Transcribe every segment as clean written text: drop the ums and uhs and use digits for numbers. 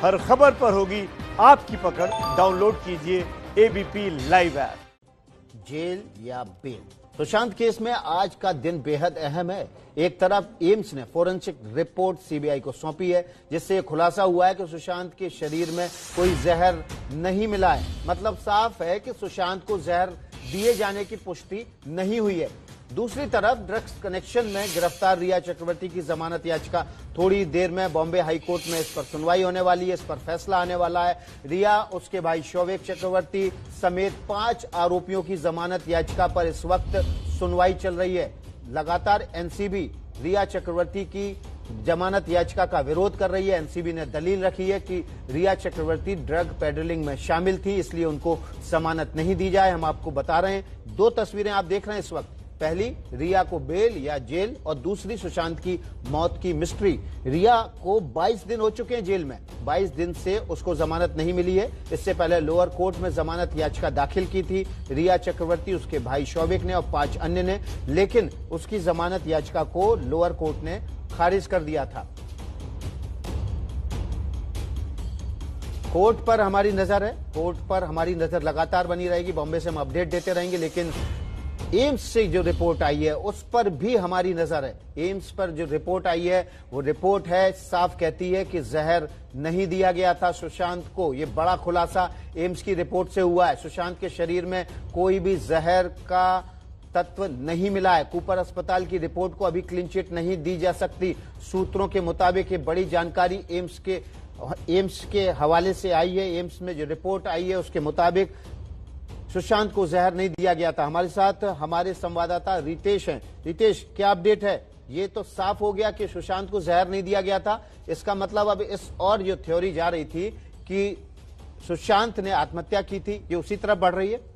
हर खबर पर होगी आपकी पकड़। डाउनलोड कीजिए एबीपी लाइव ऐप। जेल या बेल, सुशांत केस में आज का दिन बेहद अहम है। एक तरफ एम्स ने फोरेंसिक रिपोर्ट सीबीआई को सौंपी है, जिससे यह खुलासा हुआ है कि सुशांत के शरीर में कोई जहर नहीं मिला है। मतलब साफ है कि सुशांत को जहर दिए जाने की पुष्टि नहीं हुई है। दूसरी तरफ ड्रग्स कनेक्शन में गिरफ्तार रिया चक्रवर्ती की जमानत याचिका थोड़ी देर में बॉम्बे हाईकोर्ट में इस पर सुनवाई होने वाली है। इस पर फैसला आने वाला है। रिया, उसके भाई शौविक चक्रवर्ती समेत 5 आरोपियों की जमानत याचिका पर इस वक्त सुनवाई चल रही है। लगातार एनसीबी रिया चक्रवर्ती की जमानत याचिका का विरोध कर रही है। एनसीबी ने दलील रखी है कि रिया चक्रवर्ती ड्रग पेडलिंग में शामिल थी, इसलिए उनको जमानत नहीं दी जाए। हम आपको बता रहे हैं, 2 तस्वीरें आप देख रहे हैं इस वक्त। पहली, रिया को बेल या जेल, और दूसरी सुशांत की मौत की मिस्ट्री। रिया को 22 दिन हो चुके हैं जेल में। 22 दिन से उसको जमानत नहीं मिली है। इससे पहले लोअर कोर्ट में जमानत याचिका दाखिल की थी रिया चक्रवर्ती, उसके भाई शौविक ने और 5 अन्य ने, लेकिन उसकी जमानत याचिका को लोअर कोर्ट ने खारिज कर दिया था। कोर्ट पर हमारी नजर है, कोर्ट पर हमारी नजर लगातार बनी रहेगी। बॉम्बे से हम अपडेट देते रहेंगे, लेकिन एम्स से जो रिपोर्ट आई है उस पर भी हमारी नजर है। एम्स पर जो रिपोर्ट आई है वो रिपोर्ट है, साफ कहती है कि जहर नहीं दिया गया था सुशांत को। ये बड़ा खुलासा एम्स की रिपोर्ट से हुआ है। सुशांत के शरीर में कोई भी जहर का तत्व नहीं मिला है। कूपर अस्पताल की रिपोर्ट को अभी क्लीन चिट नहीं दी जा सकती। सूत्रों के मुताबिक ये बड़ी जानकारी एम्स के हवाले से आई है। एम्स में जो रिपोर्ट आई है उसके मुताबिक सुशांत को जहर नहीं दिया गया था। हमारे साथ हमारे संवाददाता रितेश हैं। रितेश, क्या अपडेट है? ये तो साफ हो गया कि सुशांत को जहर नहीं दिया गया था। इसका मतलब अब इस और जो थ्योरी जा रही थी कि सुशांत ने आत्महत्या की थी, ये उसी तरफ बढ़ रही है।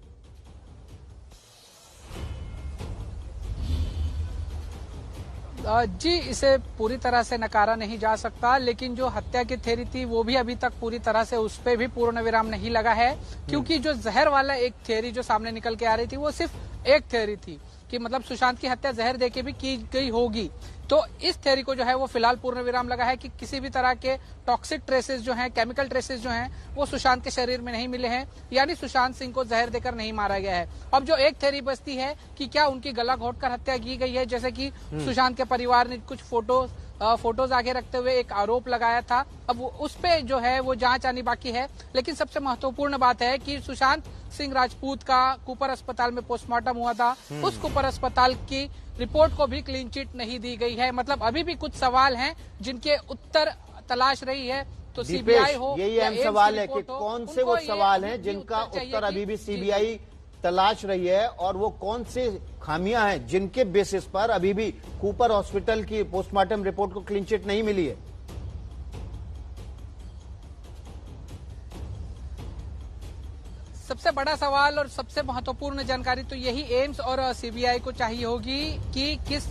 जी, इसे पूरी तरह से नकारा नहीं जा सकता, लेकिन जो हत्या की थ्योरी थी वो भी अभी तक पूरी तरह से उस पे भी पूर्ण विराम नहीं लगा है, क्योंकि जो जहर वाला एक थ्योरी जो सामने निकल के आ रही थी वो सिर्फ एक थ्योरी थी कि मतलब सुशांत की हत्या जहर देके भी की गई होगी। तो इस थ्योरी को जो है वो फिलहाल पूर्ण विराम लगा है कि किसी भी तरह के टॉक्सिक ट्रेसेस जो हैं, केमिकल ट्रेसेस जो हैं, वो सुशांत के शरीर में नहीं मिले हैं, यानी सुशांत सिंह को जहर देकर नहीं मारा गया है। अब जो एक थ्योरी बचती है कि क्या उनकी गला घोटकर हत्या की गई है, जैसे कि सुशांत के परिवार ने कुछ फोटोज आगे रखते हुए एक आरोप लगाया था। अब उस पे जो है वो जांच आनी बाकी है। लेकिन सबसे महत्वपूर्ण बात है कि सुशांत सिंह राजपूत का कूपर अस्पताल में पोस्टमार्टम हुआ था, उस कूपर अस्पताल की रिपोर्ट को भी क्लीन चिट नहीं दी गई है। मतलब अभी भी कुछ सवाल हैं जिनके उत्तर तलाश रही है। तो सीबीआई हो, यही अहम सवाल है कि कौन से वो सवाल हैं जिनका उत्तर अभी भी सीबीआई तलाश रही है, और वो कौन से खामियां हैं जिनके बेसिस पर अभी भी कूपर हॉस्पिटल की पोस्टमार्टम रिपोर्ट को क्लीन चिट नहीं मिली है। सबसे बड़ा सवाल और सबसे महत्वपूर्ण जानकारी तो यही एम्स और सीबीआई को चाहिए होगी कि किस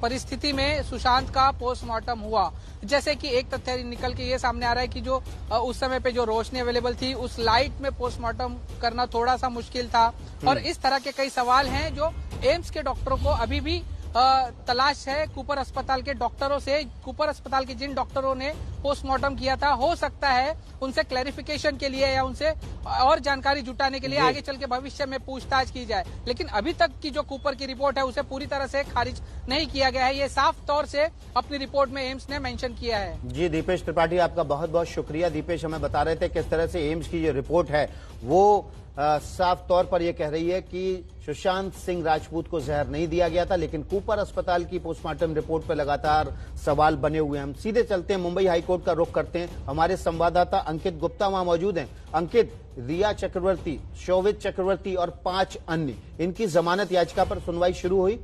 परिस्थिति में सुशांत का पोस्टमार्टम हुआ। जैसे कि एक तथ्य निकल के ये सामने आ रहा है कि जो उस समय पे जो रोशनी अवेलेबल थी उस लाइट में पोस्टमार्टम करना थोड़ा सा मुश्किल था, और इस तरह के कई सवाल हैं जो एम्स के डॉक्टरों को अभी भी तलाश है कूपर अस्पताल के डॉक्टरों से। कूपर अस्पताल के जिन डॉक्टरों ने पोस्टमार्टम किया था, हो सकता है उनसे क्लैरिफिकेशन के लिए या उनसे और जानकारी जुटाने के लिए आगे चल के भविष्य में पूछताछ की जाए। लेकिन अभी तक की जो कूपर की रिपोर्ट है उसे पूरी तरह से खारिज नहीं किया गया है। ये साफ तौर से अपनी रिपोर्ट में एम्स ने मेंशन किया है। जी, दीपेश त्रिपाठी, आपका बहुत बहुत शुक्रिया। दीपेश हमें बता रहे थे किस तरह से एम्स की जो रिपोर्ट है वो साफ तौर पर यह कह रही है कि सुशांत सिंह राजपूत को जहर नहीं दिया गया था, लेकिन कूपर अस्पताल की पोस्टमार्टम रिपोर्ट पर लगातार सवाल बने हुए हैं। हम सीधे चलते हैं, मुंबई हाईकोर्ट का रुख करते हैं। हमारे संवाददाता अंकित गुप्ता वहां मौजूद हैं। अंकित, रिया चक्रवर्ती, शौविक चक्रवर्ती और 5 अन्य, इनकी जमानत याचिका पर सुनवाई शुरू हुई?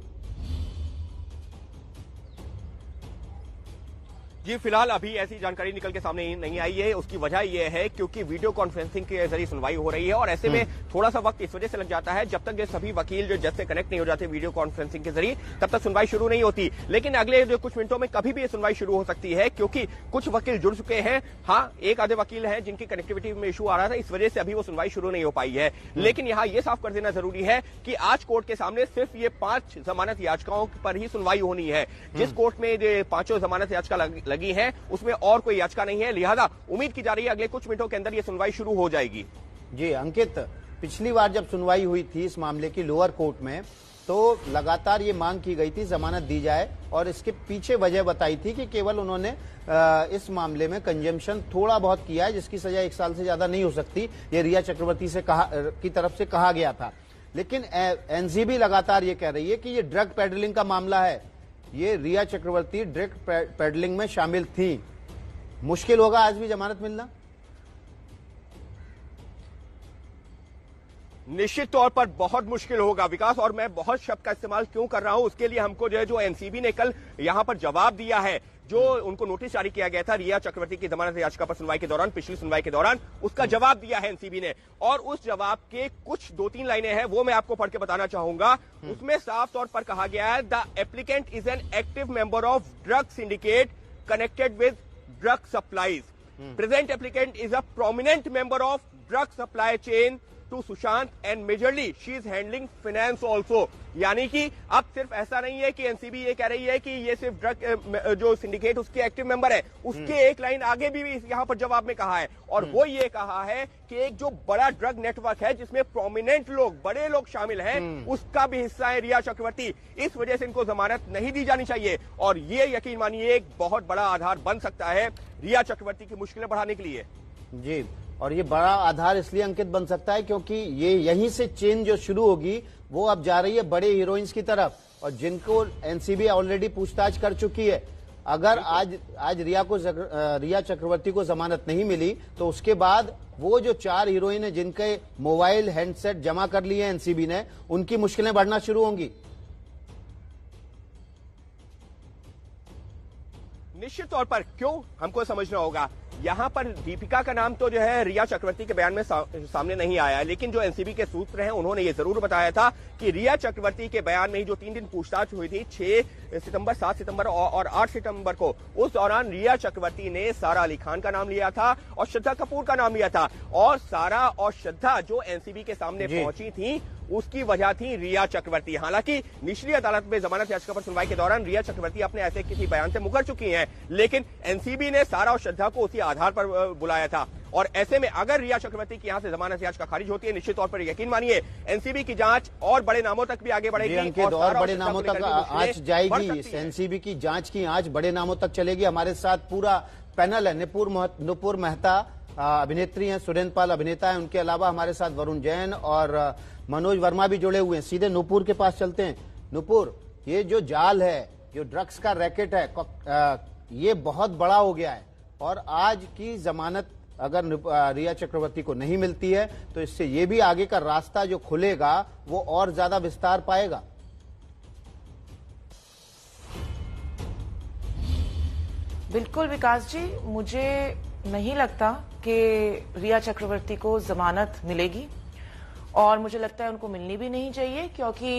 जी, फिलहाल अभी ऐसी जानकारी निकल के सामने नहीं आई है। उसकी वजह यह है क्योंकि वीडियो कॉन्फ्रेंसिंग के जरिए सुनवाई हो रही है, और ऐसे में थोड़ा सा वक्त इस वजह से लग जाता है, जब तक ये सभी वकील जो जज से कनेक्ट नहीं हो जाते वीडियो कॉन्फ्रेंसिंग के जरिए, तब तक सुनवाई शुरू नहीं होती। लेकिन अगले जो कुछ मिनटों में कभी भी ये सुनवाई शुरू हो सकती है, क्योंकि कुछ वकील जुड़ चुके हैं। हाँ, एक आधे वकील हैं जिनकी कनेक्टिविटी में इशू आ रहा था, इस वजह से अभी वो सुनवाई शुरू नहीं हो पाई है। लेकिन यहाँ ये साफ कर देना जरूरी है कि आज कोर्ट के सामने सिर्फ ये 5 जमानत याचिकाओं पर ही सुनवाई होनी है। जिस कोर्ट में 5 जमानत याचिका लगी लगी हैं उसमें और कोई याचिका नहीं है, लिहाजा उम्मीद की जा रही है अगले कुछ मिनटों के अंदर ये सुनवाई शुरू हो जाएगी। जी अंकित, पिछली बार जब सुनवाई हुई थी इस मामले की लोअर कोर्ट में, तो लगातार ये मांग की गई थी जमानत दी जाए, और इसके पीछे वजह बताई थी कि केवल उन्होंने इस मामले में कंजम्पशन थोड़ा बहुत किया है, जिसकी सजा 1 साल से ज्यादा नहीं हो सकती, ये रिया चक्रवर्ती से की तरफ से कहा गया था। लेकिन एनसीबी लगातार ये कह रही है कि ये ड्रग पेडलिंग का मामला है, ये रिया चक्रवर्ती ड्रग पेडलिंग में शामिल थी। मुश्किल होगा आज भी जमानत मिलना? निश्चित तौर पर बहुत मुश्किल होगा विकास, और मैं बहुत शब्द का इस्तेमाल क्यों कर रहा हूं उसके लिए हमको जो एनसीबी ने कल यहां पर जवाब दिया है, जो उनको नोटिस जारी किया गया था रिया चक्रवर्ती की जमानत याचिका पर सुनवाई के दौरान, पिछली सुनवाई के दौरान, उसका जवाब दिया है एनसीबी ने। और उस जवाब के कुछ 2-3 लाइनें हैं वो मैं आपको पढ़ के बताना चाहूंगा। उसमें साफ तौर पर कहा गया है, the applicant is an active member of drug syndicate connected with drug supplies. Present applicant is a prominent member of drug supply chain to Sushant and majorly she is handling finance also. यानी कि अब सिर्फ ऐसा नहीं है कि NCB ये कह रही है कि ये सिर्फ ड्रग जो सिंडिकेट उसके एक्टिव मेंबर है, उसके एक लाइन आगे भी यहां पर जवाब में कहा है, और वो ये कहा है कि एक जो बड़ा ड्रग नेटवर्क है जिसमें प्रोमिनेंट लोग, बड़े लोग शामिल हैं, उसका भी हिस्सा है रिया चक्रवर्ती। इस वजह से इनको जमानत नहीं दी जानी चाहिए, और ये यकीन मानिए एक बहुत बड़ा आधार बन सकता है रिया चक्रवर्ती की मुश्किलें बढ़ाने के लिए। जी, और ये बड़ा आधार इसलिए अंकित बन सकता है क्योंकि ये यहीं से चेन जो शुरू होगी वो अब जा रही है बड़े हीरोइंस की तरफ, और जिनको एनसीबी ऑलरेडी पूछताछ कर चुकी है। अगर आज रिया चक्रवर्ती को जमानत नहीं मिली तो उसके बाद वो जो 4 हीरोइन है जिनके मोबाइल हैंडसेट जमा कर लिए एनसीबी ने, उनकी मुश्किलें बढ़ना शुरू होंगी। निश्चित तौर पर क्यों हमको समझना होगा, यहां पर दीपिका का नाम तो जो है रिया चक्रवर्ती के बयान में सामने नहीं आया है, लेकिन जो एनसीबी के सूत्र हैं उन्होंने ये जरूर बताया था कि रिया चक्रवर्ती के बयान में ही जो 3 दिन पूछताछ हुई थी, 6 सितंबर, 7 सितंबर और 8 सितंबर को, उस दौरान रिया चक्रवर्ती ने सारा अली खान का नाम लिया था और श्रद्धा कपूर का नाम लिया था, और सारा और श्रद्धा जो एनसीबी के सामने पहुंची थी उसकी वजह थी रिया चक्रवर्ती। हालांकि निचली अदालत में जमानत याचिका पर सुनवाई के दौरान रिया चक्रवर्ती अपने ऐसे किसी बयान से मुकर चुकी हैं, लेकिन एनसीबी ने सारा और श्रद्धा को उसी आधार पर बुलाया था, और ऐसे में अगर रिया चक्रवर्ती की यहां से जमानत याचिका खारिज होती है, निश्चित तौर पर यकीन मानिए एनसीबी की जांच और बड़े नामों तक भी आगे बढ़ेगी, और बड़े नामों तक आंच जाएगी। एनसीबी की जांच की आंच बड़े नामों तक चलेगी। हमारे साथ पूरा पैनल है, नुपुर मेहता अभिनेत्री हैं, सुरेंद्र पाल अभिनेता है, उनके अलावा हमारे साथ वरुण जैन और मनोज वर्मा भी जुड़े हुए हैं। सीधे नुपुर के पास चलते हैं। नुपुर, ये जो जाल है, जो ड्रग्स का रैकेट है, ये बहुत बड़ा हो गया है, और आज की जमानत अगर रिया चक्रवर्ती को नहीं मिलती है तो इससे ये भी आगे का रास्ता जो खुलेगा वो और ज्यादा विस्तार पाएगा। बिल्कुल विकास जी, मुझे नहीं लगता कि रिया चक्रवर्ती को जमानत मिलेगी, और मुझे लगता है उनको मिलनी भी नहीं चाहिए, क्योंकि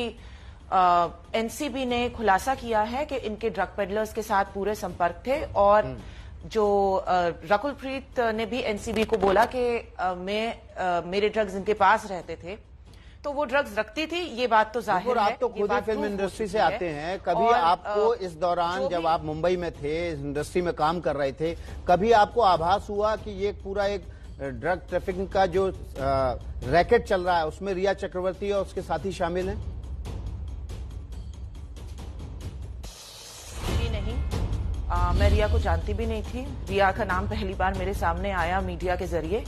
एनसीबी ने खुलासा किया है कि इनके ड्रग पेडलर्स के साथ पूरे संपर्क थे, और जो रकुलप्रीत ने भी एनसीबी को बोला कि मेरे ड्रग्स इनके पास रहते थे, तो वो ड्रग्स रखती थी, ये बात तो जाहिर है। आप तो खुद ही फिल्म इंडस्ट्री से आते हैं, कभी आपको इस दौरान जब आप मुंबई में थे, इस इंडस्ट्री में काम कर रहे थे, कभी आपको आभास हुआ कि ये पूरा एक ड्रग ट्रैफिकिंग का जो रैकेट चल रहा है उसमें रिया चक्रवर्ती और उसके साथी शामिल हैं? जी नहीं, मैं रिया को जानती भी नहीं थी। रिया का नाम पहली बार मेरे सामने आया मीडिया के जरिए,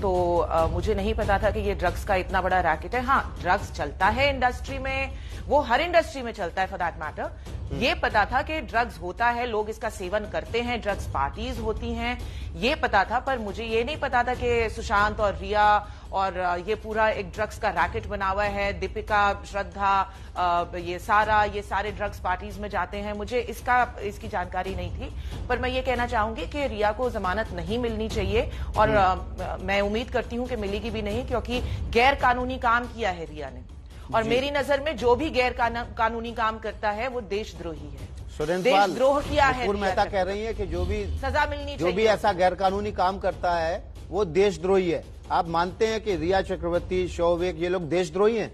तो मुझे नहीं पता था कि ये ड्रग्स का इतना बड़ा रैकेट है। हाँ, ड्रग्स चलता है इंडस्ट्री में, वो हर इंडस्ट्री में चलता है फॉर दैट मैटर। ये पता था कि ड्रग्स होता है, लोग इसका सेवन करते हैं, ड्रग्स पार्टीज होती हैं, ये पता था, पर मुझे ये नहीं पता था कि सुशांत और रिया और ये पूरा एक ड्रग्स का रैकेट बना हुआ है। दीपिका, श्रद्धा, ये सारे ड्रग्स पार्टीज में जाते हैं। मुझे इसकी जानकारी नहीं थी, पर मैं ये कहना चाहूंगी कि रिया को जमानत नहीं मिलनी चाहिए, और मैं उम्मीद करती हूं कि मिलेगी भी नहीं, क्योंकि गैर कानूनी काम किया है रिया ने, और मेरी नजर में जो भी गैर कानूनी काम करता है वो देशद्रोही है। देशद्रोह किया है। नुपुर मेहता कह रही है कि जो भी सजा मिलनी चाहिए, जो भी ऐसा गैर कानूनी काम करता है वो देशद्रोही है। आप मानते हैं कि रिया चक्रवर्ती, शौविक, ये लोग देशद्रोही हैं?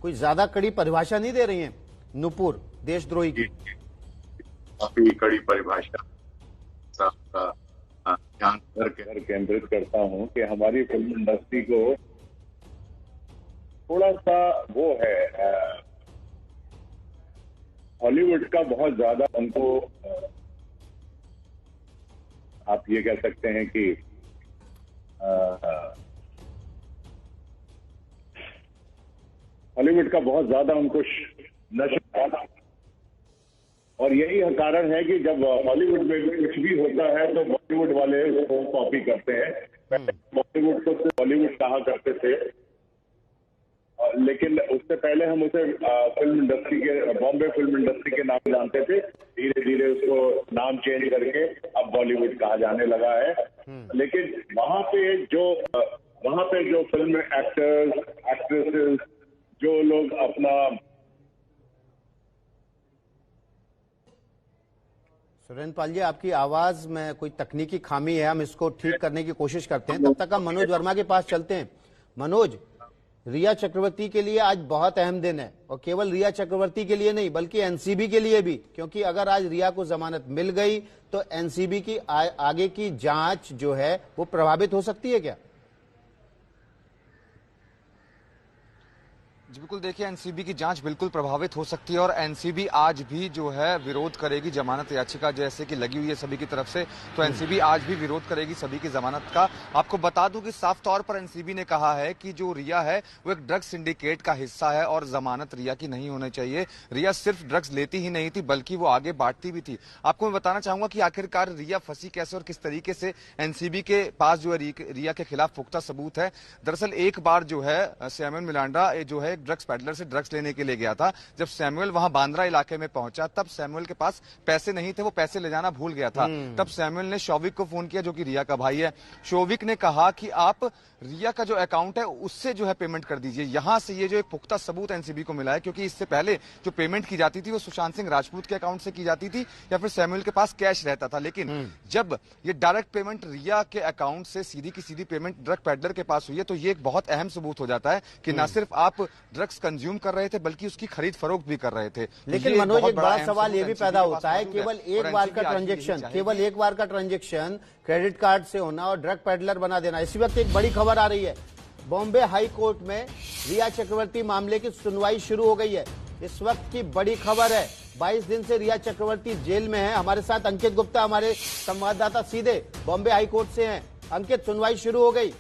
कोई ज्यादा कड़ी परिभाषा नहीं दे रही हैं नुपुर देशद्रोही की? काफी कड़ी परिभाषा का ध्यान केंद्रित करता हूं कि हमारी फिल्म इंडस्ट्री को थोड़ा सा वो है, हॉलीवुड का बहुत ज्यादा उनको आप ये कह सकते हैं कि हॉलीवुड का बहुत ज्यादा उनको नशा, और यही कारण है कि जब हॉलीवुड में भी कुछ भी होता है तो बॉलीवुड वाले उसको कॉपी करते हैं। बॉलीवुड को तो बॉलीवुड कहा करते थे, लेकिन उससे पहले हम उसे फिल्म इंडस्ट्री के, बॉम्बे फिल्म इंडस्ट्री के नाम जानते थे। धीरे धीरे उसको नाम चेंज करके अब बॉलीवुड कहा जाने लगा है। लेकिन वहां पे जो फिल्म एक्टर्स, एक्ट्रेसेस, जो लोग अपना सुरेंद्र पाल जी, आपकी आवाज में कोई तकनीकी खामी है, हम इसको ठीक करने की कोशिश करते हैं। तब तक हम मनोज वर्मा के पास चलते हैं। मनोज, रिया चक्रवर्ती के लिए आज बहुत अहम दिन है, और केवल रिया चक्रवर्ती के लिए नहीं बल्कि एनसीबी के लिए भी, क्योंकि अगर आज रिया को जमानत मिल गई तो एनसीबी की आगे की जांच जो है वो प्रभावित हो सकती है क्या? जी बिल्कुल, देखिए एनसीबी की जांच बिल्कुल प्रभावित हो सकती है और एनसीबी आज भी जो है विरोध करेगी जमानत याचिका जैसे कि लगी हुई है सभी की तरफ से, तो एनसीबी आज भी विरोध करेगी सभी की जमानत का। आपको बता दूं कि साफ तौर पर एनसीबी ने कहा है कि जो रिया है वो एक ड्रग्स सिंडिकेट का हिस्सा है और जमानत रिया की नहीं होनी चाहिए। रिया सिर्फ ड्रग्स लेती ही नहीं थी बल्कि वो आगे बांटती भी थी। आपको मैं बताना चाहूंगा कि आखिरकार रिया फंसी कैसे और किस तरीके से। एनसीबी के पास जो है रिया के खिलाफ पुख्ता सबूत है। दरअसल एक बार जो है सैमुअल मिरांडा जो है ड्रग्स पैडलर से ड्रग्स लेने के लिए गया था। जब सैमुअल वहां बांद्रा इलाके में पहुंचा तब सैमुअल के पास पैसे नहीं थे, वो पैसे ले जाना भूल गया था। तब सैमुअल ने शौविक को फोन किया जो कि रिया का भाई है। शौविक ने कहा कि आप रिया का जो अकाउंट है उससे जो है पेमेंट कर दीजिए। यहां से ये जो एक पुख्ता सबूत एनसीबी को मिला है, क्योंकि इससे पहले जो पेमेंट की जाती थी वो सुशांत सिंह राजपूत के अकाउंट से की जाती थी या फिर सैमुअल के पास कैश रहता था। लेकिन जब ये डायरेक्ट पेमेंट रिया के अकाउंट से सीधी की सीधी पेमेंट ड्रग पैडलर के पास हुई है तो ये एक बहुत अहम सबूत हो जाता है कि न सिर्फ आप ड्रग्स कंज्यूम कर रहे थे बल्कि उसकी खरीद फरोख्त भी कर रहे थे। लेकिन मनोज, एक बड़ा सवाल ये भी पैदा होता है, केवल एक बार का ट्रांजेक्शन क्रेडिट कार्ड से होना और ड्रग पैडलर बना देना। इसी वक्त एक बड़ी खबर आ रही है, बॉम्बे हाई कोर्ट में रिया चक्रवर्ती मामले की सुनवाई शुरू हो गई है। इस वक्त की बड़ी खबर है, 22 दिन से रिया चक्रवर्ती जेल में है। हमारे साथ अंकित गुप्ता, हमारे संवाददाता सीधे बॉम्बे हाई कोर्ट से हैं। अंकित, सुनवाई शुरू हो गई?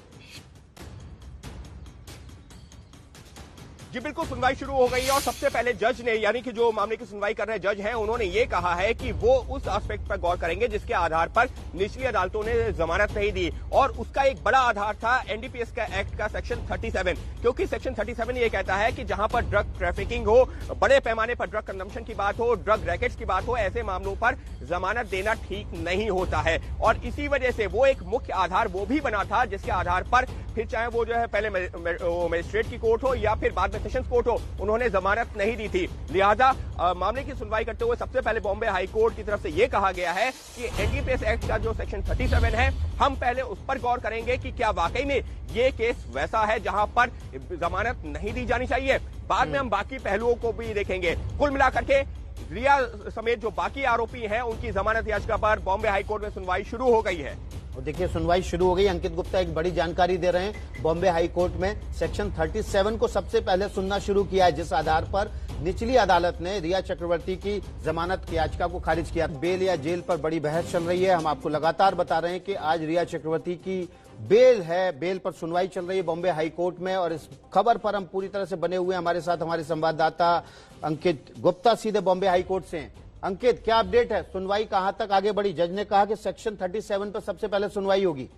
जी बिल्कुल, सुनवाई शुरू हो गई है और सबसे पहले जज ने, यानी कि जो मामले की सुनवाई कर रहे जज हैं, उन्होंने ये कहा है कि वो उस एस्पेक्ट पर गौर करेंगे जिसके आधार पर निचली अदालतों ने जमानत नहीं दी। और उसका एक बड़ा आधार था एनडीपीएस का एक्ट का सेक्शन 37, क्योंकि सेक्शन 37 ये कहता है कि जहां पर ड्रग ट्रैफिकिंग हो, बड़े पैमाने पर ड्रग कंजम्पशन की बात हो, ड्रग रैकेट्स की बात हो, ऐसे मामलों पर जमानत देना ठीक नहीं होता है। और इसी वजह से वो एक मुख्य आधार वो भी बना था जिसके आधार पर फिर चाहे वो जो है पहले मजिस्ट्रेट की कोर्ट हो या फिर बाद में सेशंस कोर्ट हो, उन्होंने जमानत नहीं दी थी। लिहाजा मामले की सुनवाई करते हुए सबसे पहले बॉम्बे हाई कोर्ट की तरफ से यह कहा गया है कि एनडीपीएस एक्ट का जो सेक्शन 37 है, हम पहले उस पर गौर करेंगे कि क्या वाकई में ये केस वैसा है जहां पर जमानत नहीं दी जानी चाहिए। बाद में हम बाकी पहलुओं को भी देखेंगे। कुल मिलाकर के रिया समेत जो बाकी आरोपी हैं उनकी जमानत याचिका पर बॉम्बे हाई कोर्ट में सुनवाई शुरू हो गई है। और देखिए, सुनवाई शुरू हो गई। अंकित गुप्ता एक बड़ी जानकारी दे रहे हैं। बॉम्बे हाई कोर्ट में सेक्शन 37 को सबसे पहले सुनना शुरू किया है, जिस आधार पर निचली अदालत ने रिया चक्रवर्ती की जमानत की याचिका को खारिज किया। बेल या जेल पर बड़ी बहस चल रही है। हम आपको लगातार बता रहे हैं कि आज रिया चक्रवर्ती की बेल है, बेल पर सुनवाई चल रही है बॉम्बे हाई कोर्ट में। और इस खबर पर हम पूरी तरह से बने हुए हैं। हमारे साथ हमारे संवाददाता अंकित गुप्ता सीधे बॉम्बे हाई कोर्ट से हैं। अंकित, क्या अपडेट है? सुनवाई कहां तक आगे बढ़ी? जज ने कहा कि सेक्शन 37 पर सबसे पहले सुनवाई होगी।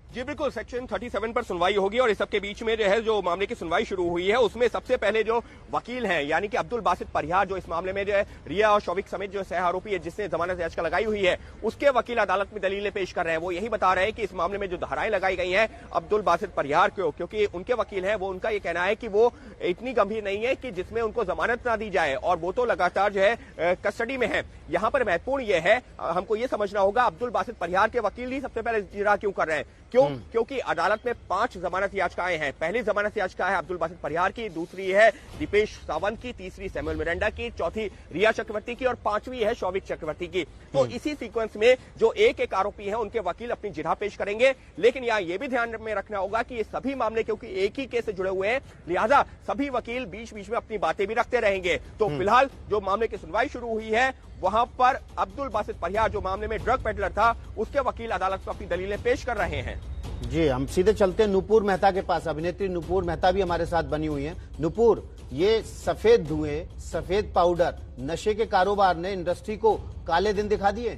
जी बिल्कुल, सेक्शन 37 पर सुनवाई होगी और इस सब के बीच में जो है जो मामले की सुनवाई शुरू हुई है उसमें सबसे पहले जो वकील हैं यानी कि अब्दुल बासित परिहार, जो इस मामले में जो है रिया और शौविक समेत जो सह आरोपी है जिसने जमानत याचिका लगाई हुई है, उसके वकील अदालत में दलीलें पेश कर रहे हैं। वो यही बता रहे हैं कि इस मामले में जो धाराएं लगाई गई हैं अब्दुल बासित परिहार को, क्योंकि उनके वकील हैं, वो उनका ये कहना है कि वो इतनी गंभीर नहीं है कि जिसमें उनको जमानत ना दी जाए और वो तो लगातार जो है कस्टडी में है। यहां पर महत्वपूर्ण यह है, हमको ये समझना होगा अब्दुल बासित परिहार के वकील ही सबसे पहले जिरा क्यों कर रहे हैं, क्यों क्योंकि अदालत में 5 जमानत याचिकाएं हैं। पहली जमानत याचिका है अब्दुल बासित परिहार की, दूसरी है दीपेश सावंत की, तीसरी सैमुअल मिरांडा की, चौथी रिया चक्रवर्ती की और पांचवी है शौविक चक्रवर्ती की। तो इसी सीक्वेंस में जो एक एक आरोपी हैं उनके वकील अपनी जिरह पेश करेंगे। लेकिन यहां यह भी ध्यान में रखना होगा कि ये सभी मामले क्योंकि एक ही केस से जुड़े हुए हैं, लिहाजा सभी वकील बीच बीच में अपनी बातें भी रखते रहेंगे। तो फिलहाल जो मामले की सुनवाई शुरू हुई है वहां पर अब्दुल बासित परिहार जो मामले में ड्रग पेडलर था उसके वकील अदालत को अपनी दलीलें पेश कर रहे हैं। जी, हम सीधे चलते हैं नुपुर मेहता के पास। अभिनेत्री नुपुर मेहता भी हमारे साथ बनी हुई है। नुपुर, ये सफेद धुएं, सफेद पाउडर, नशे के कारोबार ने इंडस्ट्री को काले दिन दिखा दिए।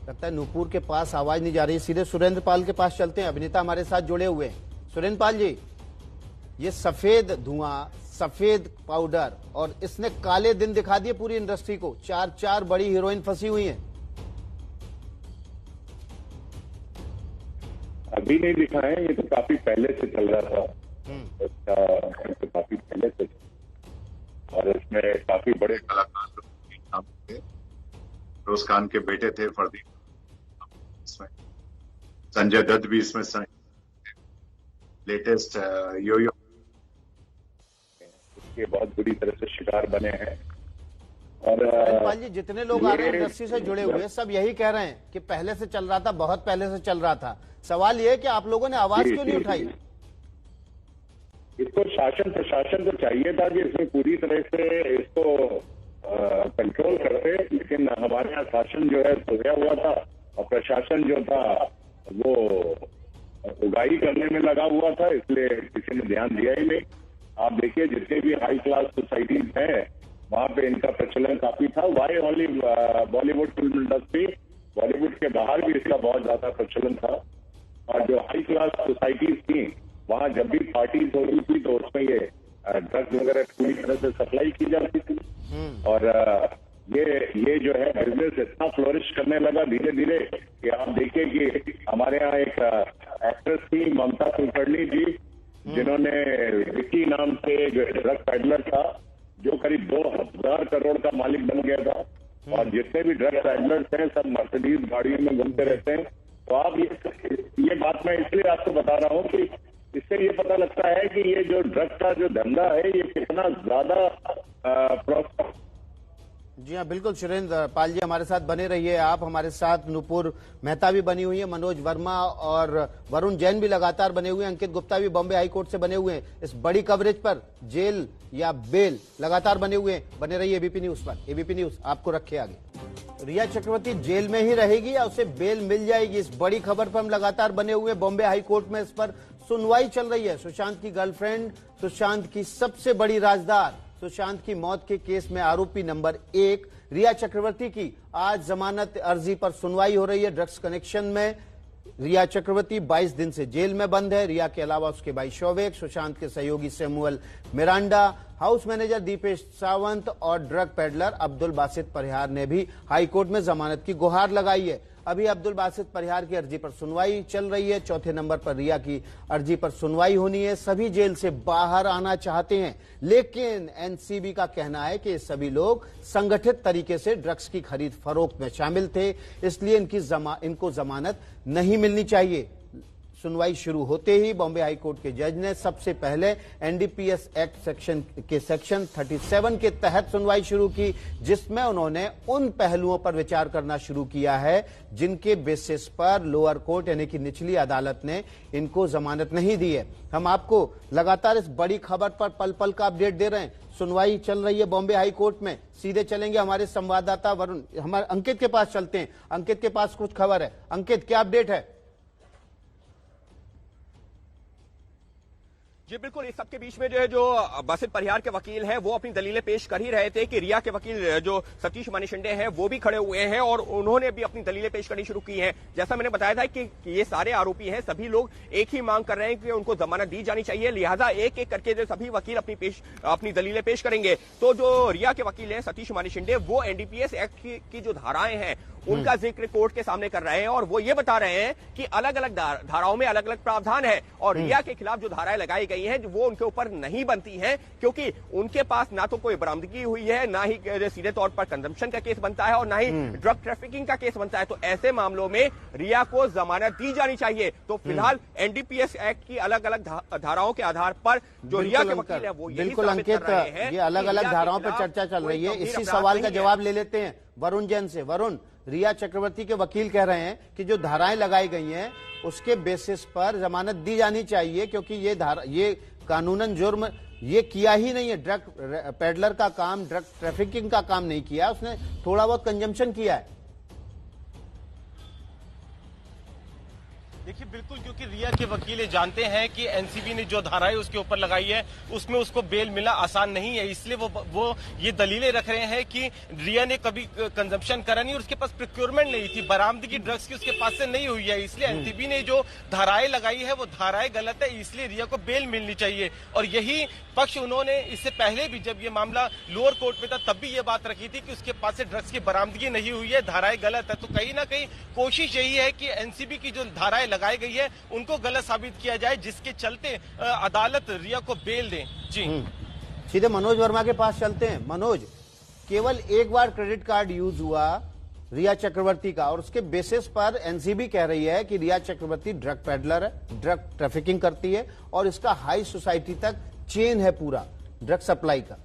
लगता है नुपुर के पास आवाज नहीं जा रही। सीधे सुरेंद्र पाल के पास चलते हैं, अभिनेता हमारे साथ जुड़े हुए हैं। सुरेंद्र पाल जी, ये सफेद धुआं, सफेद पाउडर और इसने काले दिन दिखा दिए पूरी इंडस्ट्री को। 4 बड़ी हीरोइन फंसी हुई हैं। अभी नहीं दिखा है, ये तो काफी पहले से चल रहा था। तो काफी पहले से, और इसमें काफी बड़े कलाकार थे। रोज खान के बेटे थे फरदीन, इसमें संजय दत्त भी इसमें लेटेस्ट यो इसके बहुत बुरी तरह से शिकार बने हैं। और पाल जी, जितने लोग आ रहे हैं इंडस्ट्री से जुड़े हुए सब यही कह रहे हैं कि पहले से चल रहा था, बहुत पहले से चल रहा था। सवाल यह है कि आप लोगों ने आवाज क्यों नहीं उठाई? इसको शासन प्रशासन तो चाहिए था कि इसमें पूरी तरह से इसको कंट्रोल करते, लेकिन हमारे यहाँ शासन जो है सोया हुआ था और प्रशासन जो था वो उगाही करने में लगा हुआ था, इसलिए किसी ने ध्यान दिया ही नहीं। आप देखिए जितने भी हाई क्लास सोसाइटीज हैं वहां पे इनका प्रचलन काफी था। Why only Bollywood film industry, Bollywood के बाहर भी इसका बहुत ज्यादा प्रचलन था। और जो हाई क्लास सोसाइटीज थी वहां जब भी पार्टीज हो रही थी तो उसमें ये ड्रग्स वगैरह पूरी तरह से सप्लाई की जाती थी। और ये जो है बिजनेस इतना फ्लोरिश करने लगा धीरे धीरे कि आप देखिए कि हमारे यहाँ एक एक्ट्रेस थी ममता कुलकर्णी जी, जिन्होंने विक्की नाम से ड्रग पेडलर था जो करीब 2000 करोड़ का मालिक बन गया था। और जितने भी ड्रग पेडलर्स हैं सब मर्सिडीज गाड़ियों में घूमते रहते हैं। तो आप ये बात मैं इसलिए आपको बता रहा हूँ कि इससे ये पता लगता है कि ये जो ड्रग का जो धंधा है ये कितना ज्यादा जी हाँ, बिल्कुल। सुरेंद्र पाल जी हमारे साथ बने रहिए। आप हमारे साथ नुपुर मेहता भी बनी हुई है, मनोज वर्मा और वरुण जैन भी लगातार बने हुए हैं, अंकित गुप्ता भी बॉम्बे हाईकोर्ट से बने हुए हैं। इस बड़ी कवरेज पर जेल या बेल लगातार बने हुए हैं। बने रहिए एबीपी न्यूज पर। एबीपी न्यूज आपको रखे आगे। रिया चक्रवर्ती जेल में ही रहेगी या उसे बेल मिल जाएगी? इस बड़ी खबर पर हम लगातार बने हुए। बॉम्बे हाईकोर्ट में इस पर सुनवाई चल रही है। सुशांत की गर्लफ्रेंड, सुशांत की सबसे बड़ी राजदार, सुशांत की मौत के केस में आरोपी नंबर 1 रिया चक्रवर्ती की आज जमानत अर्जी पर सुनवाई हो रही है। ड्रग्स कनेक्शन में रिया चक्रवर्ती 22 दिन से जेल में बंद है। रिया के अलावा उसके भाई शौविक, सुशांत के सहयोगी Samuel Miranda, house manager Dipesh Sawant और ड्रग पेडलर अब्दुल बासित परिहार ने भी हाईकोर्ट में जमानत की गुहार लगाई है। अभी अब्दुल बासित परिहार की अर्जी पर सुनवाई चल रही है। चौथे नंबर पर रिया की अर्जी पर सुनवाई होनी है। सभी जेल से बाहर आना चाहते हैं, लेकिन एनसीबी का कहना है कि सभी लोग संगठित तरीके से ड्रग्स की खरीद फरोख्त में शामिल थे, इसलिए इनको जमानत नहीं मिलनी चाहिए। सुनवाई शुरू होते ही बॉम्बे हाईकोर्ट के जज ने सबसे पहले एनडीपीएस एक्ट सेक्शन 37 के तहत सुनवाई शुरू की, जिसमें उन्होंने उन पहलुओं पर विचार करना शुरू किया है जिनके बेसिस पर लोअर कोर्ट यानी कि निचली अदालत ने इनको जमानत नहीं दी है। हम आपको लगातार इस बड़ी खबर पर पल पल का अपडेट दे रहे हैं। सुनवाई चल रही है बॉम्बे हाईकोर्ट में। सीधे चलेंगे हमारे संवाददाता वरुण, हमारे अंकित के पास चलते हैं। अंकित के पास कुछ खबर है। अंकित, क्या अपडेट है? जी बिल्कुल, इस सबके बीच में जो है जो बासित परिहार के वकील हैं वो अपनी दलीलें पेश कर ही रहे थे कि रिया के वकील जो सतीश मानिशंडे हैं वो भी खड़े हुए हैं और उन्होंने भी अपनी दलीलें पेश करनी शुरू की हैं। जैसा मैंने बताया था कि ये सारे आरोपी हैं, सभी लोग एक ही मांग कर रहे हैं कि उनको जमानत दी जानी चाहिए, लिहाजा एक एक करके जो सभी वकील अपनी दलीलें पेश करेंगे। तो जो रिया के वकील हैं सतीश मानिशंडे, वो एनडीपीएस एक्ट की जो धाराएं हैं उनका जिक्र कोर्ट के सामने कर रहे हैं और वो ये बता रहे हैं कि अलग अलग धाराओं में अलग अलग प्रावधान है और रिया के खिलाफ जो धाराएं लगाई गई हैं वो उनके ऊपर नहीं बनती हैं, क्योंकि उनके पास ना तो कोई बरामदगी हुई है, ना ही सीधे तौर पर कंजम्पशन का केस बनता है और ना ही ड्रग ट्रैफिकिंग का केस बनता है। तो ऐसे मामलों में रिया को जमानत दी जानी चाहिए। तो फिलहाल एनडीपीएस एक्ट की अलग अलग धाराओं के आधार पर जो रिया के वकील है वो बिल्कुल अंकित, ये अलग अलग धाराओं पर चर्चा चल रही है। इसी सवाल का जवाब ले लेते हैं वरुण जैन से। वरुण, रिया चक्रवर्ती के वकील कह रहे हैं कि जो धाराएं लगाई गई हैं उसके बेसिस पर जमानत दी जानी चाहिए, क्योंकि ये कानूनन जुर्म ये किया ही नहीं है, ड्रग पेडलर का काम, ड्रग ट्रैफिकिंग का काम नहीं किया, उसने थोड़ा बहुत कंजम्पशन किया है। देखिए बिल्कुल, क्योंकि रिया के वकील जानते हैं कि एनसीबी ने जो धाराएं उसके ऊपर लगाई है उसमें उसको बेल मिलना आसान नहीं है, इसलिए वो ये दलीलें रख रहे हैं कि रिया ने कभी कंजम्पशन करा नहीं और उसके पास प्रोक्योरमेंट नहीं थी, बरामदगी ड्रग्स की उसके पास से नहीं हुई है, इसलिए एनसीबी ने जो धाराएं लगाई है वो धाराएं गलत है, इसलिए रिया को बेल मिलनी चाहिए। और यही पक्ष उन्होंने इससे पहले भी जब ये मामला लोअर कोर्ट में था तब भी ये बात रखी थी कि उसके पास से ड्रग्स की बरामदगी नहीं हुई है, धाराएं गलत है। तो कहीं ना कहीं कोशिश यही है कि एनसीबी की जो धाराएं लगाई गई है उनको गलत साबित किया जाए, जिसके चलते अदालत रिया को बेल दे। जी सीधे मनोज वर्मा के पास चलते हैं। मनोज, केवल एक बार क्रेडिट कार्ड यूज हुआ रिया चक्रवर्ती का और उसके बेसिस पर एनसीबी कह रही है कि रिया चक्रवर्ती ड्रग पेडलर है, ड्रग ट्रैफिकिंग करती है और इसका हाई सोसाइटी तक चेन है पूरा ड्रग सप्लाई का।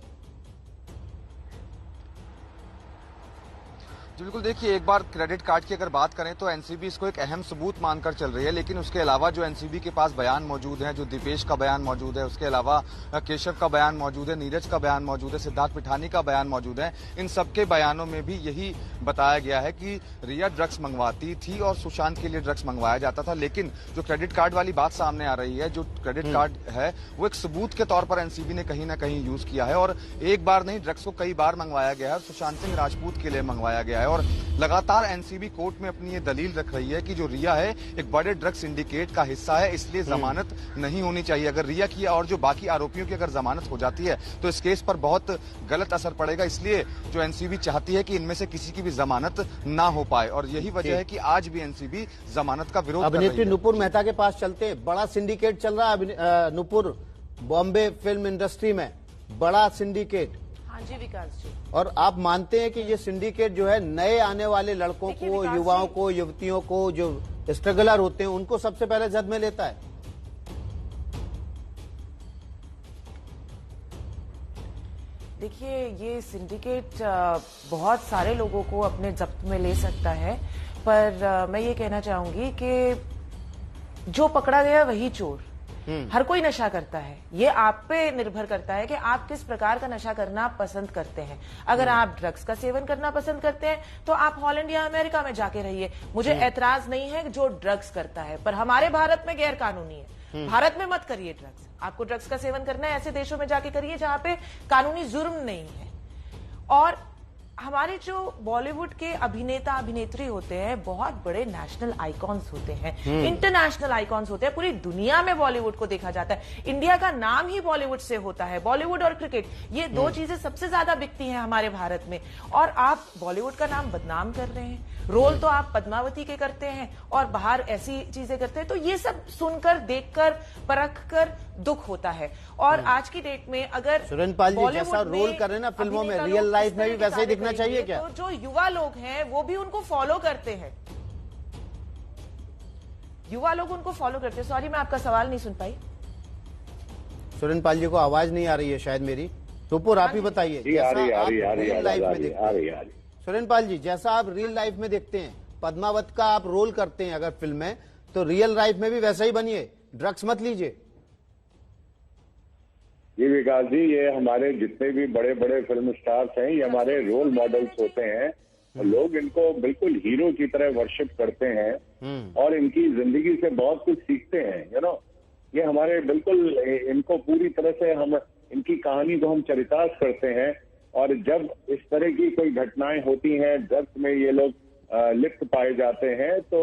बिल्कुल, देखिए एक बार क्रेडिट कार्ड की अगर बात करें तो एनसीबी इसको एक अहम सबूत मानकर चल रही है, लेकिन उसके अलावा जो एनसीबी के पास बयान मौजूद हैं, जो दीपेश का बयान मौजूद है, उसके अलावा केशव का बयान मौजूद है, नीरज का बयान मौजूद है, सिद्धार्थ पिठानी का बयान मौजूद है, इन सबके बयानों में भी यही बताया गया है कि रिया ड्रग्स मंगवाती थी और सुशांत के लिए ड्रग्स मंगवाया जाता था। लेकिन जो क्रेडिट कार्ड वाली बात सामने आ रही है, जो क्रेडिट कार्ड है वो एक सबूत के तौर पर एनसीबी ने कहीं ना कहीं यूज किया है और एक बार नहीं ड्रग्स को कई बार मंगवाया गया है और सुशांत सिंह राजपूत के लिए मंगवाया गया है। और लगातार एनसीबी कोर्ट में अपनी ये दलील रख रही है कि जो रिया है एक बड़े ड्रग सिंडिकेट का हिस्सा है, इसलिए जमानत नहीं होनी चाहिए। अगर रिया की और जो बाकी आरोपियों की अगर जमानत हो जाती है तो इस केस पर बहुत गलत असर पड़ेगा, इसलिए जो एनसीबी चाहती है कि इनमें से किसी की भी जमानत ना हो पाए और यही वजह है कि आज भी एनसीबी जमानत का विरोध कर रही है। अभिनेत्री नुपुर मेहता के पास चलते हैं। बड़ा सिंडिकेट चल रहा है नुपुर, बॉम्बे फिल्म इंडस्ट्री में बड़ा सिंडिकेट। हाँ जी विकास जी। और आप मानते हैं कि ये सिंडिकेट जो है नए आने वाले लड़कों को, युवाओं को, युवतियों को, जो स्ट्रगलर होते हैं उनको सबसे पहले जद में लेता है? देखिए ये सिंडिकेट बहुत सारे लोगों को अपने जब्त में ले सकता है, पर मैं ये कहना चाहूंगी कि जो पकड़ा गया वही चोर। हर कोई नशा करता है, ये आप पे निर्भर करता है कि आप किस प्रकार का नशा करना पसंद करते हैं। अगर आप ड्रग्स का सेवन करना पसंद करते हैं तो आप हॉलैंड या अमेरिका में जाके रहिए, मुझे ऐतराज नहीं है जो ड्रग्स करता है, पर हमारे भारत में गैर कानूनी है। भारत में मत करिए ड्रग्स। आपको ड्रग्स का सेवन करना है ऐसे देशों में जाके करिए जहां पे कानूनी जुर्म नहीं है। और हमारे जो बॉलीवुड के अभिनेता अभिनेत्री होते हैं बहुत बड़े नेशनल आइकॉन्स होते हैं, इंटरनेशनल आइकॉन्स होते हैं, पूरी दुनिया में बॉलीवुड को देखा जाता है। इंडिया का नाम ही बॉलीवुड से होता है। बॉलीवुड और क्रिकेट ये दो चीजें सबसे ज्यादा बिकती हैं हमारे भारत में, और आप बॉलीवुड का नाम बदनाम कर रहे हैं। रोल तो आप पद्मावती के करते हैं और बाहर ऐसी चीजें करते हैं, तो ये सब सुनकर, देखकर, परखकर दुख होता है। और आज की डेट में अगर सुरेंद्रपाल जी जैसा रोल कर रहे हैं ना फिल्मों में, रियल लाइफ में भी वैसे ही दिखना चाहिए क्या? तो जो युवा लोग हैं वो भी उनको फॉलो करते हैं, युवा लोग उनको फॉलो करते हैं। सॉरी मैं आपका सवाल नहीं सुन पाई। सुरेंद्रपाल जी को आवाज नहीं आ रही है शायद मेरी। नुपुर आप ही बताइए, जैसा आप रियल लाइफ में देखते हैं, सुरेंद्रपाल जी जैसा आप रियल लाइफ में देखते हैं, पद्मावत का आप रोल करते हैं अगर फिल्म में, तो रियल लाइफ में भी वैसा ही बनिए, ड्रग्स मत लीजिए। ये विकास जी, ये हमारे जितने भी बड़े बड़े फिल्म स्टार्स हैं ये हमारे रोल मॉडल्स होते हैं और लोग इनको बिल्कुल हीरो की तरह वर्शिप करते हैं और इनकी जिंदगी से बहुत कुछ सीखते हैं। ये हमारे बिल्कुल, इनको पूरी तरह से हम इनकी कहानी को हम चरितार्थ करते हैं। और जब इस तरह की कोई घटनाएं होती हैं, ड्रग्स में ये लोग लिप्त पाए जाते हैं, तो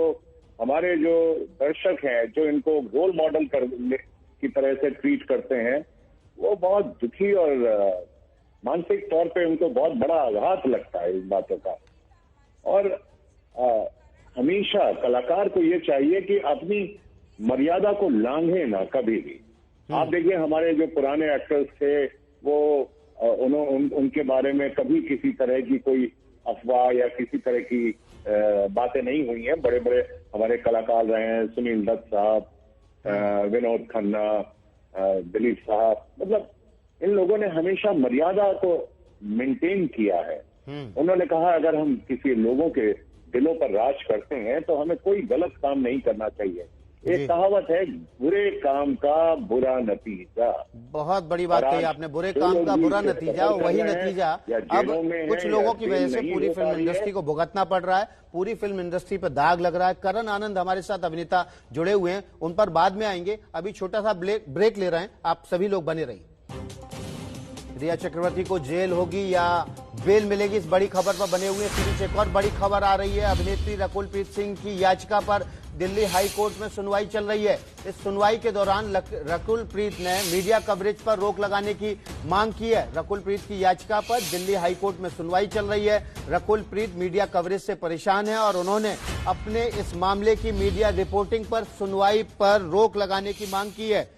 हमारे जो दर्शक हैं जो इनको रोल मॉडल की तरह से ट्रीट करते हैं, वो बहुत दुखी और मानसिक तौर पे उनको बहुत बड़ा आघात लगता है इन बातों का। और हमेशा कलाकार को ये चाहिए कि अपनी मर्यादा को लांघे ना कभी भी। आप देखिए हमारे जो पुराने एक्टर्स थे वो उनके बारे में कभी किसी तरह की कोई अफवाह या किसी तरह की बातें नहीं हुई हैं। बड़े बड़े हमारे कलाकार रहे हैं, सुनील दत्त साहब, विनोद खन्ना, दिलीप साहब, मतलब इन लोगों ने हमेशा मर्यादा को मेंटेन किया है। उन्होंने कहा अगर हम किसी लोगों के दिलों पर राज करते हैं तो हमें कोई गलत काम नहीं करना चाहिए। एक कहावत है, बुरे काम का बुरा नतीजा। बहुत बड़ी बात कही आपने, बुरे काम का बुरा नतीजा, वही नतीजा अब कुछ लोगों की वजह से पूरी फिल्म इंडस्ट्री को भुगतना पड़ रहा है। पूरी फिल्म इंडस्ट्री पर दाग लग रहा है। करण आनंद हमारे साथ अभिनेता जुड़े हुए हैं, उन पर बाद में आएंगे। अभी छोटा सा ब्रेक ले रहे हैं, आप सभी लोग बने रहिए। रिया चक्रवर्ती को जेल होगी या बेल मिलेगी, इस बड़ी खबर पर बने हुए हैं। एक और बड़ी खबर आ रही है, अभिनेत्री रकुलप्रीत सिंह की याचिका पर दिल्ली हाई कोर्ट में सुनवाई चल रही है। इस सुनवाई के दौरान रकुलप्रीत ने मीडिया कवरेज पर रोक लगाने की मांग की है। रकुलप्रीत की याचिका पर दिल्ली हाई कोर्ट में सुनवाई चल रही है। रकुलप्रीत मीडिया कवरेज से परेशान है और उन्होंने अपने इस मामले की मीडिया रिपोर्टिंग पर सुनवाई पर रोक लगाने की मांग की है।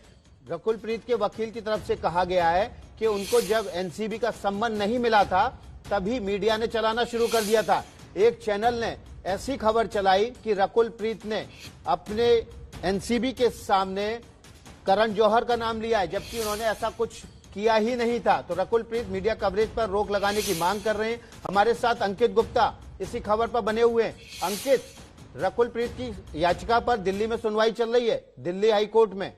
रकुलप्रीत के वकील की तरफ से कहा गया है कि उनको जब एनसीबी का सम्मन नहीं मिला था तभी मीडिया ने चलाना शुरू कर दिया था। एक चैनल ने ऐसी खबर चलाई कि रकुलप्रीत ने अपने एनसीबी के सामने करण जौहर का नाम लिया है, जबकि उन्होंने ऐसा कुछ किया ही नहीं था। तो रकुलप्रीत मीडिया कवरेज पर रोक लगाने की मांग कर रहे हैं। हमारे साथ अंकित गुप्ता इसी खबर पर बने हुए हैं। अंकित, रकुलप्रीत की याचिका पर दिल्ली में सुनवाई चल रही है, दिल्ली हाई कोर्ट में।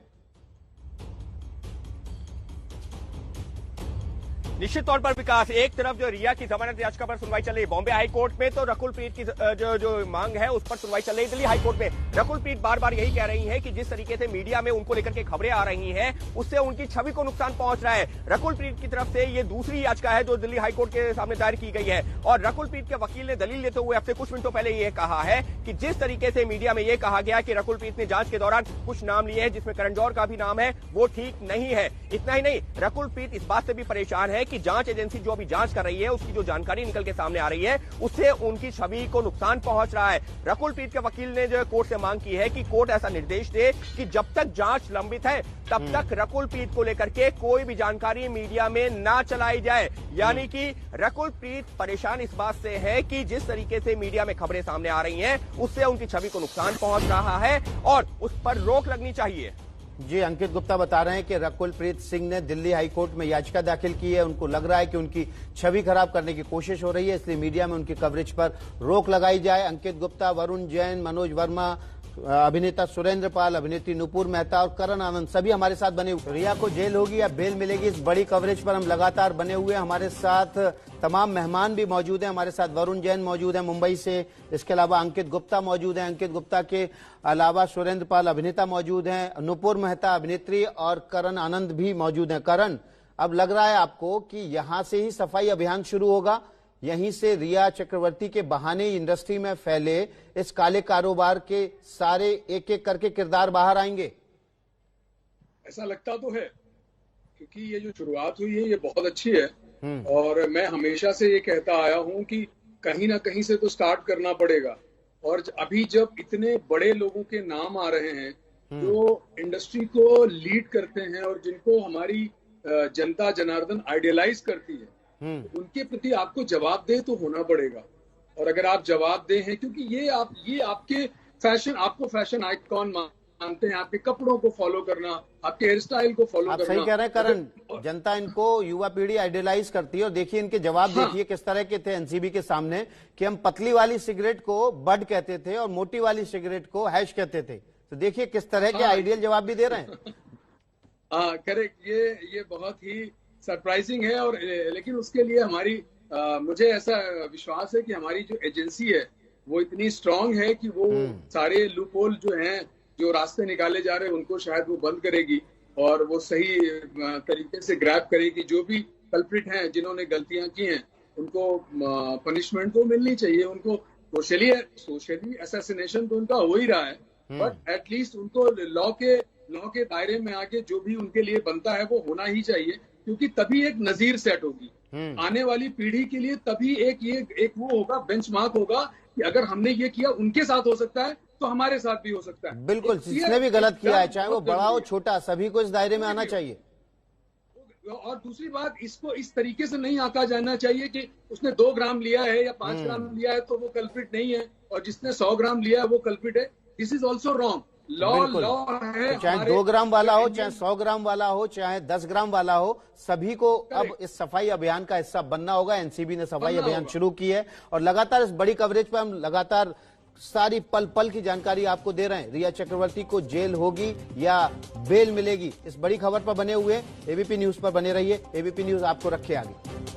निश्चित तौर पर विकास, एक तरफ जो रिया की जमानत याचिका पर सुनवाई चल रही है बॉम्बे हाई कोर्ट में, तो रकुलप्रीत की जो मांग है उस पर सुनवाई चल रही है दिल्ली हाई कोर्ट में। रकुलप्रीत बार बार यही कह रही है कि जिस तरीके से मीडिया में उनको लेकर के खबरें आ रही हैं उससे उनकी छवि को नुकसान पहुंच रहा है। रकुलप्रीत की तरफ से ये दूसरी याचिका है जो दिल्ली हाई कोर्ट के सामने दायर की गई है और रकुलप्रीत के वकील ने दलील देते हुए अब से कुछ मिनटों पहले यह कहा है कि जिस तरीके से मीडिया में यह कहा गया कि रकुलप्रीत ने जांच के दौरान कुछ नाम लिए हैं जिसमें करण जौहर का भी नाम है, वो ठीक नहीं है। इतना ही नहीं, रकुलप्रीत इस बात से भी परेशान है कि जांच एजेंसी जो अभी जांच कर रही है उसकी जो जानकारी निकल के सामने आ रही है उससे उनकी छवि को नुकसान पहुंच रहा है। रकुलप्रीत के वकील ने जो कोर्ट से मांग की है कि कोर्ट ऐसा निर्देश दे कि जब तक जांच लंबित है तब तक रकुलप्रीत को लेकर के कोई भी जानकारी मीडिया में ना चलाई जाए। यानी कि रकुलप्रीत परेशान इस बात से है कि जिस तरीके से मीडिया में खबरें सामने आ रही हैं उससे उनकी छवि को नुकसान पहुंच रहा है और उस पर रोक लगनी चाहिए। जी, अंकित गुप्ता बता रहे हैं कि रकुलप्रीत सिंह ने दिल्ली हाई कोर्ट में याचिका दाखिल की है। उनको लग रहा है कि उनकी छवि खराब करने की कोशिश हो रही है, इसलिए मीडिया में उनकी कवरेज पर रोक लगाई जाए। अंकित गुप्ता, वरुण जैन, मनोज वर्मा, अभिनेता सुरेंद्र पाल, अभिनेत्री नुपुर मेहता और करण आनंद सभी हमारे साथ बने हुए। रिया को जेल होगी या बेल मिलेगी, इस बड़ी कवरेज पर हम लगातार बने हुए। हमारे साथ तमाम मेहमान भी मौजूद हैं। हमारे साथ वरुण जैन मौजूद हैं मुंबई से, इसके अलावा अंकित गुप्ता मौजूद हैं। अंकित गुप्ता के अलावा सुरेंद्र पाल अभिनेता मौजूद हैं, नुपुर मेहता अभिनेत्री और करण आनंद भी मौजूद हैं। करण, अब लग रहा है आपको कि यहां से ही सफाई अभियान शुरू होगा, यहीं से रिया चक्रवर्ती के बहाने इंडस्ट्री में फैले इस काले कारोबार के सारे एक एक करके किरदार बाहर आएंगे? ऐसा लगता तो है, क्योंकि ये जो शुरुआत हुई है ये बहुत अच्छी है और मैं हमेशा से ये कहता आया हूं कि कहीं ना कहीं से तो स्टार्ट करना पड़ेगा। और अभी जब इतने बड़े लोगों के नाम आ रहे हैं जो इंडस्ट्री को लीड करते हैं और जिनको हमारी जनता जनार्दन आइडियलाइज करती है, उनके प्रति आपको जवाबदेह तो होना पड़ेगा। और अगर आप जवाबदेह हैं, क्योंकि ये आपके फैशन, आपको फैशन आइकॉन मानते हैं, आपके कपड़ों को फॉलो करना, आपके हेयर स्टाइल को फॉलो करना। आप सही कह रहे हैं करण, जनता इनको, युवा पीढ़ी आइडियलाइज करती है। और देखिए इनके जवाब देखिए किस तरह के थे एनसीबी के सामने कि हम पतली वाली सिगरेट को बड कहते थे और मोटी वाली सिगरेट को हैश कहते थे। तो देखिए किस तरह के आइडियल जवाब भी दे रहे हैं। करेक्ट, ये बहुत ही सरप्राइजिंग है। और लेकिन उसके लिए हमारी मुझे ऐसा विश्वास है कि हमारी जो एजेंसी है वो इतनी स्ट्रांग है कि वो सारे लूपहोल जो हैं, जो रास्ते निकाले जा रहे हैं, उनको शायद वो बंद करेगी और वो सही तरीके से ग्रैब करेगी। जो भी कल्प्रिट हैं, जिन्होंने गलतियां की हैं, उनको पनिशमेंट तो मिलनी चाहिए। उनको सोशली असैसिनेशन तो उनका हो ही रहा है, बट एटलीस्ट उनको लॉ के दायरे में आके जो भी उनके लिए बनता है वो होना ही चाहिए। क्योंकि तभी एक नजीर सेट होगी आने वाली पीढ़ी के लिए। तभी एक वो होगा, बेंचमार्क होगा कि अगर हमने ये किया उनके साथ हो सकता है तो हमारे साथ भी हो सकता है। बिल्कुल, जिसने भी गलत किया है, चाहे वो बड़ा हो छोटा, सभी को इस दायरे में आना चाहिए। और दूसरी बात, इसको इस तरीके से नहीं आंका जाना चाहिए कि उसने 2 ग्राम लिया है या 5 ग्राम लिया है तो वो कल्प्रिट नहीं है, और जिसने 100 ग्राम लिया है वो कल्प्रिट है। This is also wrong. Law है, तो चाहे 2 ग्राम वाला हो, चाहे 100 ग्राम वाला हो, चाहे 10 ग्राम वाला हो, सभी को अब इस सफाई अभियान का हिस्सा बनना होगा। एनसीबी ने सफाई अभियान शुरू की है और लगातार इस बड़ी कवरेज पर हम लगातार सारी पल पल की जानकारी आपको दे रहे हैं। रिया चक्रवर्ती को जेल होगी या बेल मिलेगी, इस बड़ी खबर पर बने हुए एबीपी न्यूज पर बने रहिए। एबीपी न्यूज आपको रखे आगे।